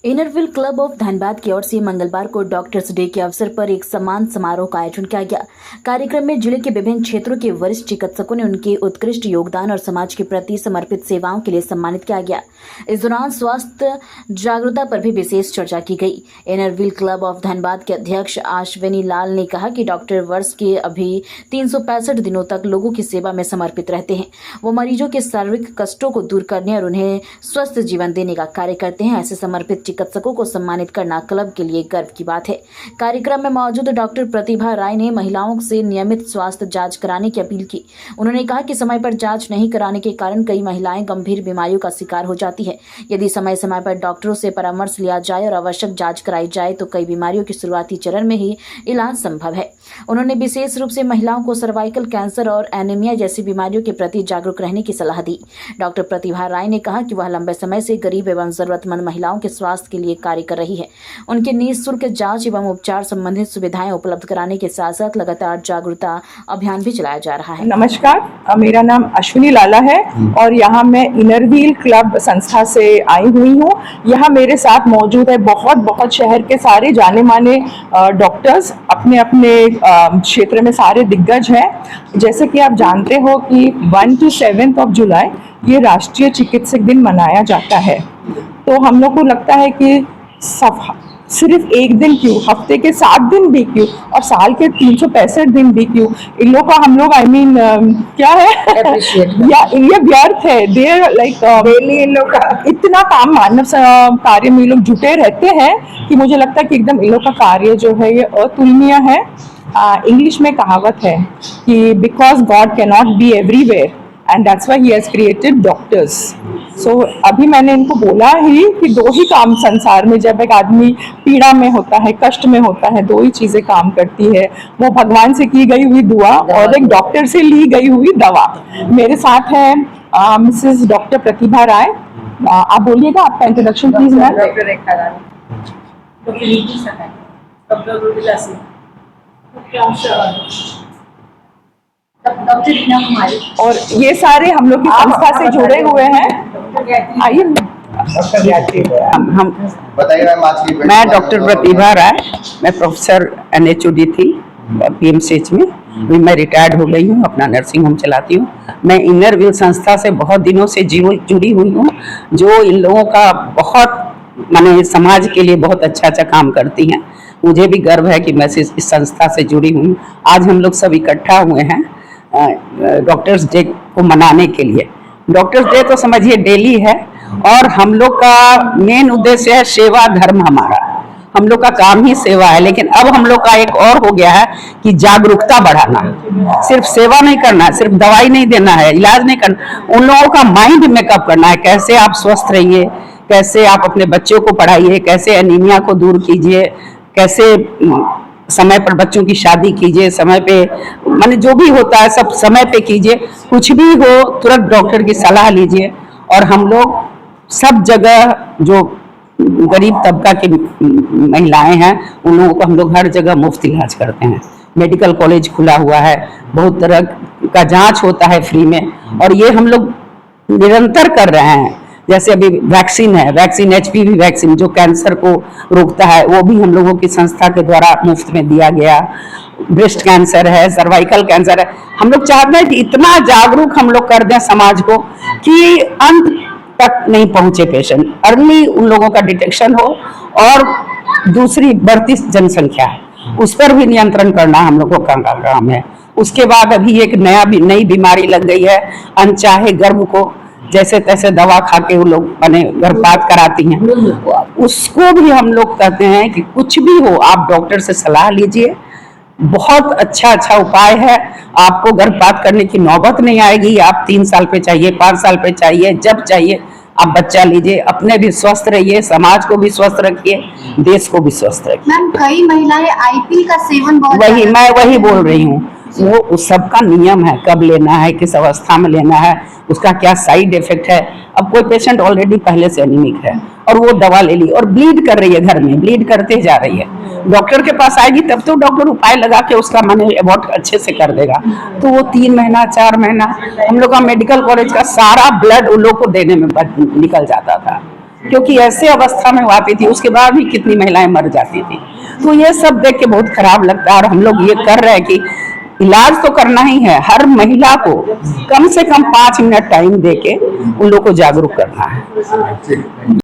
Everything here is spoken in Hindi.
इनरव्हील क्लब ऑफ धनबाद की ओर से मंगलवार को डॉक्टर्स डे के अवसर पर एक सम्मान समारोह का आयोजन किया गया। कार्यक्रम में जिले के विभिन्न क्षेत्रों के वरिष्ठ चिकित्सकों ने उनके उत्कृष्ट योगदान और समाज के प्रति समर्पित सेवाओं के लिए सम्मानित किया गया। इस दौरान स्वास्थ्य जागरूकता पर भी विशेष चर्चा की गई। इनरव्हील क्लब ऑफ धनबाद के अध्यक्ष अश्विनी लाल ने कहा कि डॉक्टर वर्ष के अभी 365 दिनों तक लोगों की सेवा में समर्पित रहते हैं। वो मरीजों के शारीरिक कष्टों को दूर करने और उन्हें स्वस्थ जीवन देने का कार्य करते हैं। ऐसे समर्पित चिकित्सकों को सम्मानित करना क्लब के लिए गर्व की बात है। कार्यक्रम में मौजूद डॉक्टर प्रतिभा राय ने महिलाओं से नियमित स्वास्थ्य जांच कराने की अपील की। उन्होंने कहा कि समय पर जांच नहीं कराने के कारण कई महिलाएं गंभीर बीमारियों का शिकार हो जाती है। यदि समय समय पर डॉक्टरों से परामर्श लिया जाए और आवश्यक जांच कराई जाए तो कई बीमारियों की शुरुआती चरण में ही इलाज संभव है। उन्होंने विशेष रूप से महिलाओं को सर्वाइकल कैंसर और एनीमिया जैसी बीमारियों के प्रति जागरूक रहने की सलाह दी। डॉक्टर प्रतिभा राय ने कहा कि वह लंबे समय से गरीब एवं जरूरतमंद महिलाओं के स्वास्थ्य के लिए कार्य कर रही है। उनके निःशुल्क जांच एवं उपचार संबंधित सुविधाएं उपलब्ध कराने के साथ साथ लगातार जागरूकता अभियान भी चलाया जा रहा है। नमस्कार, मेरा नाम अश्विनी लाला है और यहाँ मैं इनरव्हील क्लब संस्था से आई हुई हूँ। यहाँ मेरे साथ मौजूद है बहुत शहर के सारे जाने माने डॉक्टर्स, अपने अपने क्षेत्र में सारे दिग्गज हैं। जैसे कि आप जानते हो कि 1 to 7 जुलाई ये राष्ट्रीय चिकित्सक दिन मनाया जाता है। तो हम लोग को लगता है कि सिर्फ एक दिन क्यों, हफ्ते के 7 दिन भी क्यों और साल के 365 दिन भी क्यों, इन लोग का हम लोग क्या है या ये व्यर्थ है। देर लाइक डेली इन लोग का इतना काम, मानव कार्य में लोग जुटे रहते हैं कि मुझे लगता है कि एकदम इन लोग का कार्य जो है ये अतुलनीय है। इंग्लिश में कहावत है कि because God can not be everywhere and that's why he has created doctors. So अभी मैंने इनको बोला ही कि 2 ही काम संसार में, जब एक आदमी पीड़ा में होता है, कष्ट में होता है, 2 ही चीजें काम करती है, वो भगवान से की गई हुई दुआ और एक डॉक्टर से ली गई हुई दवा। मेरे साथ है मिसेस डॉक्टर प्रतिभा राय। आप बोलिएगा आपका introduction please ma'am. Doctor Rekha Rani, doctor नीति सहाय, डॉक्टर रुबिला सिंह, डॉक्टर रीना कुमारी, और ये सारे हम लोग की संस्था से जुड़े हुए हैं। आइए हम बताइए। मैं डॉक्टर प्रतिभा राय, मैं प्रोफेसर NHOD थी PMCH में। अभी मैं रिटायर्ड हो गई हूँ, अपना नर्सिंग होम चलाती हूँ। मैं इनरव्हील संस्था से बहुत दिनों से जुड़ी हुई हूँ, जो इन लोगों का बहुत माने समाज के लिए बहुत अच्छा काम करती हैं। मुझे भी गर्व है कि मैं इस संस्था से जुड़ी हुई हूँ। आज हम लोग सब इकट्ठा हुए हैं डॉक्टर्स डे को मनाने के लिए। डॉक्टर्स डे तो समझिए डेली है और हम लोग का मेन उद्देश्य है सेवा धर्म हमारा। हम लोग का काम ही सेवा है, लेकिन अब हम लोग का एक और हो गया है कि जागरूकता बढ़ाना। सिर्फ सेवा नहीं करना, सिर्फ दवाई नहीं देना है, इलाज नहीं करना, उन लोगों का माइंड मेकअप करना है। कैसे आप स्वस्थ रहिए, कैसे आप अपने बच्चों को पढ़ाइए, कैसे एनीमिया को दूर कीजिए, कैसे समय पर बच्चों की शादी कीजिए, समय पे माने जो भी होता है सब समय पे कीजिए। कुछ भी हो तुरंत डॉक्टर की सलाह लीजिए। और हम लोग सब जगह जो गरीब तबका की महिलाएं हैं उन लोगों को हम लोग हर जगह मुफ्त इलाज करते हैं। मेडिकल कॉलेज खुला हुआ है, बहुत तरह का जांच होता है फ्री में, और ये हम लोग निरंतर कर रहे हैं। जैसे अभी वैक्सीन है, वैक्सीन HPV वैक्सीन जो कैंसर को रोकता है, वो भी हम लोगों की संस्था के द्वारा मुफ्त में दिया गया। ब्रेस्ट कैंसर है, सर्वाइकल कैंसर है। हम लोग चाहते हैं कि इतना जागरूक हम लोग कर दें समाज को कि अंत तक नहीं पहुंचे पेशेंट, अर्ली उन लोगों का डिटेक्शन हो। और दूसरी बढ़ती जनसंख्या है, उस पर भी नियंत्रण करना हम लोगों का काम है। उसके बाद अभी एक नई बीमारी लग गई है, अनचाहे गर्भ को जैसे तैसे दवा खा के वो लोग बने गर्भपात कराती हैं। उसको भी हम लोग कहते हैं कि कुछ भी हो आप डॉक्टर से सलाह लीजिए। बहुत अच्छा उपाय है, आपको गर्भपात करने की नौबत नहीं आएगी। आप 3 साल पे चाहिए, 5 साल पे चाहिए, जब चाहिए आप बच्चा लीजिए। अपने भी स्वस्थ रहिए, समाज को भी स्वस्थ रखिए, देश को भी स्वस्थ रखिए। मैम कई महिलाएं IPL का सेवन मैं वही बोल रही हूँ। वो उस सब का नियम है, कब लेना है, किस अवस्था में लेना है, उसका क्या साइड इफेक्ट है। अब कोई पेशेंट ऑलरेडी पहले से एनीमिक है और वो दवा ले ली और ब्लीड कर रही है, घर में ब्लीड करते जा रही है, डॉक्टर के पास आएगी तब तो डॉक्टर उपाय लगा के उसका माने अबॉर्ट अच्छे से कर देगा। तो वो 3 महीना 4 महीना हम लोग का मेडिकल कॉलेज का सारा ब्लड उन लोग को देने में निकल जाता था। क्योंकि ऐसे अवस्था में वो आती थी, उसके बाद भी कितनी महिलाएं मर जाती थी। तो ये सब देख के बहुत खराब लगता है। और हम लोग ये कर रहे हैं कि इलाज तो करना ही है, हर महिला को कम से कम 5 मिनट टाइम दे के उन लोग को जागरूक करना है।